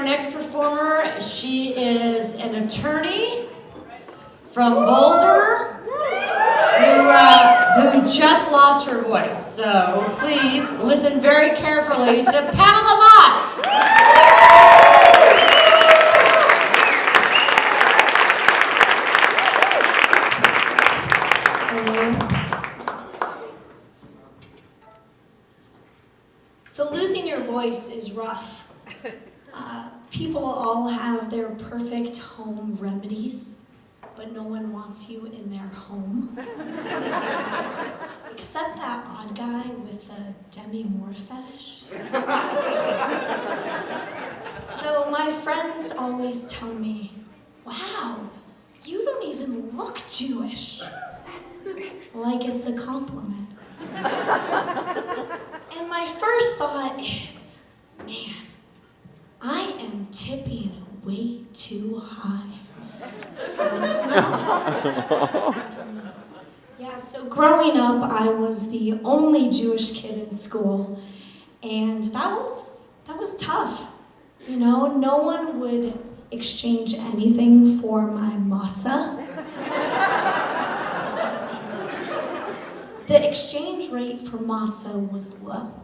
our next performer. She is an attorney from Boulder who just lost her voice. So please listen very carefully to Pamela Moss. So losing your voice is rough. People all have their perfect home remedies, but no one wants you in their home. Except that odd guy with the Demi Moore fetish. So my friends always tell me, wow, you don't even look Jewish. Like it's a compliment. And my first thought is, man, I am tipping way too high. Yeah, so growing up, I was the only Jewish kid in school, and that was tough. You know, no one would exchange anything for my matzah. The exchange rate for matzah was low.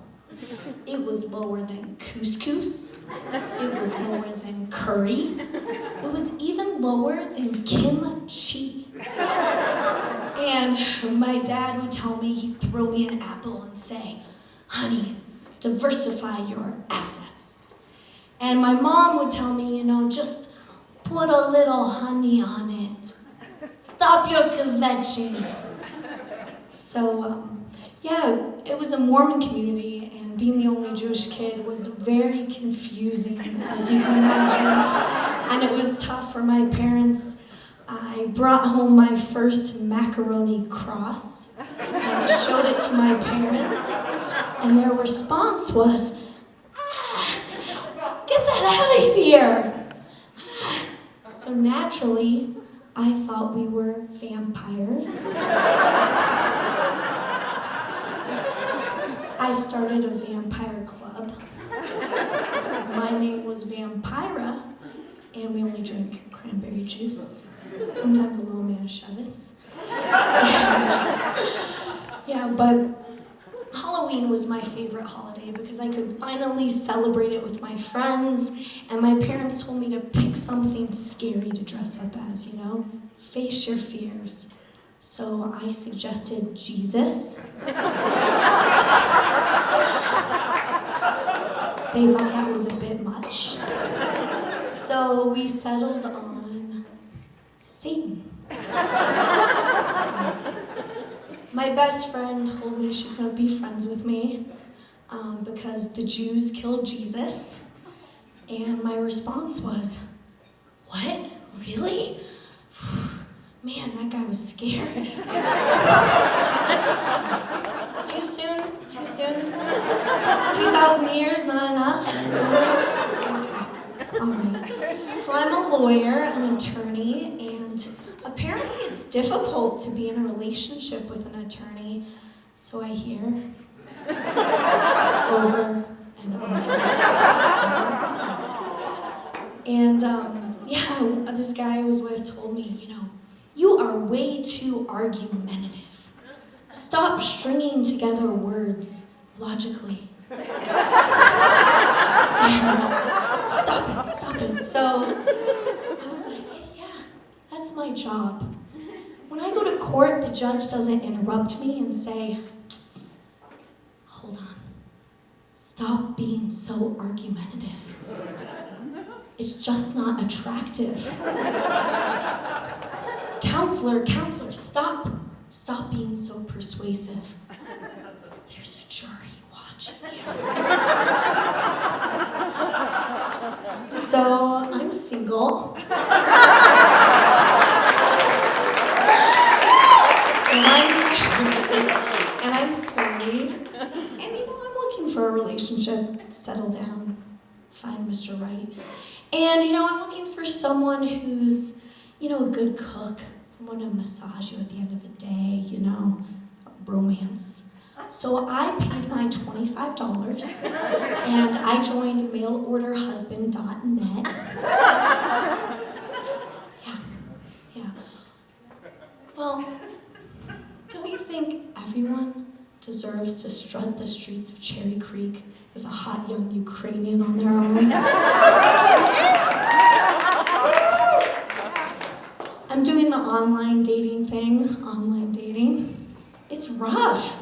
It was lower than couscous. It was lower than curry. It was even lower than kimchi. And my dad would tell me, he'd throw me an apple and say, honey, diversify your assets. And my mom would tell me, you know, just put a little honey on it. Stop your kvetching. So, yeah, it was a Mormon community, and being the only Jewish kid was very confusing, as you can imagine. And it was tough for my parents. I brought home my first macaroni cross and showed it to my parents, and their response was, get that out of here. So naturally, I thought we were vampires. I started a vampire club. My name was Vampira, and we only drank cranberry juice, sometimes a little Manischewitz. Yeah, but Halloween was my favorite holiday because I could finally celebrate it with my friends, and my parents told me to pick something scary to dress up as, you know? Face your fears. So I suggested Jesus. They thought that was a bit much. So we settled on Satan. My best friend told me she couldn't be friends with me because the Jews killed Jesus. And my response was, what? Really? Man, that guy was scary. Too soon? Too soon? 2,000 years, not enough? Okay, all right. So I'm a lawyer, an attorney, and apparently it's difficult to be in a relationship with an attorney, so I hear over and over. And yeah, this guy I was with told me, you know, you are way too argumentative. Stop stringing together words logically. Stop it. So I was like, yeah, that's my job. When I go to court, the judge doesn't interrupt me and say, hold on, stop being so argumentative. It's just not attractive. Counselor, stop being so persuasive. There's a jury watching you. So, I'm single. and I'm 40. And you know, I'm looking for a relationship, settle down, find Mr. Right. And you know, I'm looking for someone who's, you know, a good cook, someone to massage you at the end of the day, you know, romance. So I paid my $25 and I joined mailorderhusband.net. Yeah. Well, don't you think everyone deserves to strut the streets of Cherry Creek with a hot young Ukrainian on their arm? I'm doing the online dating thing, online dating. It's rough.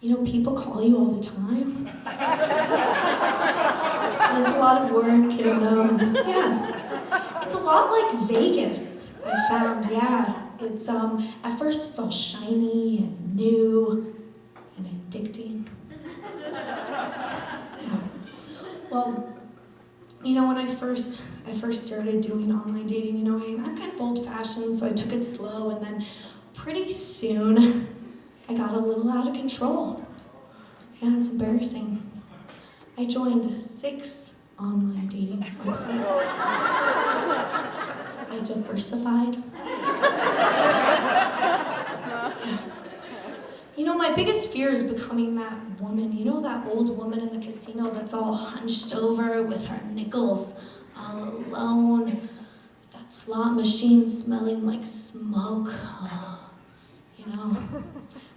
You know, people call you all the time. And it's a lot of work, and yeah. It's a lot like Vegas, I found, yeah. It's, at first it's all shiny and new and addicting. Yeah. Well, you know, when I first started doing online dating, you know, I'm kind of old-fashioned, so I took it slow, and then pretty soon, I got a little out of control. Yeah, it's embarrassing. I joined 6 online dating websites. I diversified. Yeah. You know, my biggest fear is becoming that woman. You know that old woman in the casino that's all hunched over with her nickels, all alone, with that slot machine smelling like smoke. You know?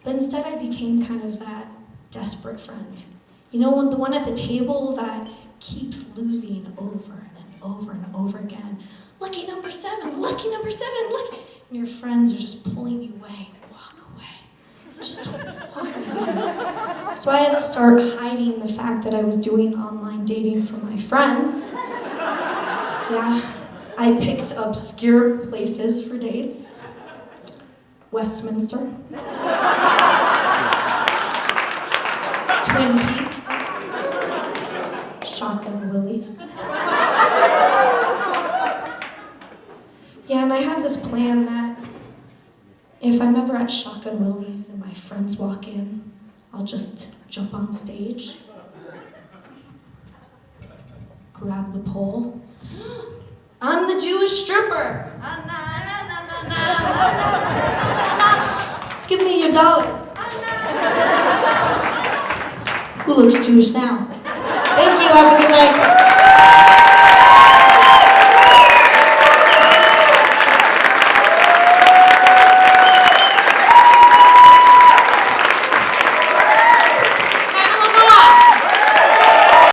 But instead I became kind of that desperate friend. You know, the one at the table that keeps losing over and over and over again. Lucky number 7, lucky number 7, lucky. And your friends are just pulling you away. Walk away. Just walk away. So I had to start hiding the fact that I was doing online dating from my friends. Yeah, I picked obscure places for dates. Westminster, Twin Peaks, Shotgun Willie's. Yeah, and I have this plan that if I'm ever at Shotgun Willie's and my friends walk in, I'll just jump on stage, grab the pole. I'm the Jewish stripper. Give me your dollars. Who looks Jewish now? Thank you, have a good night.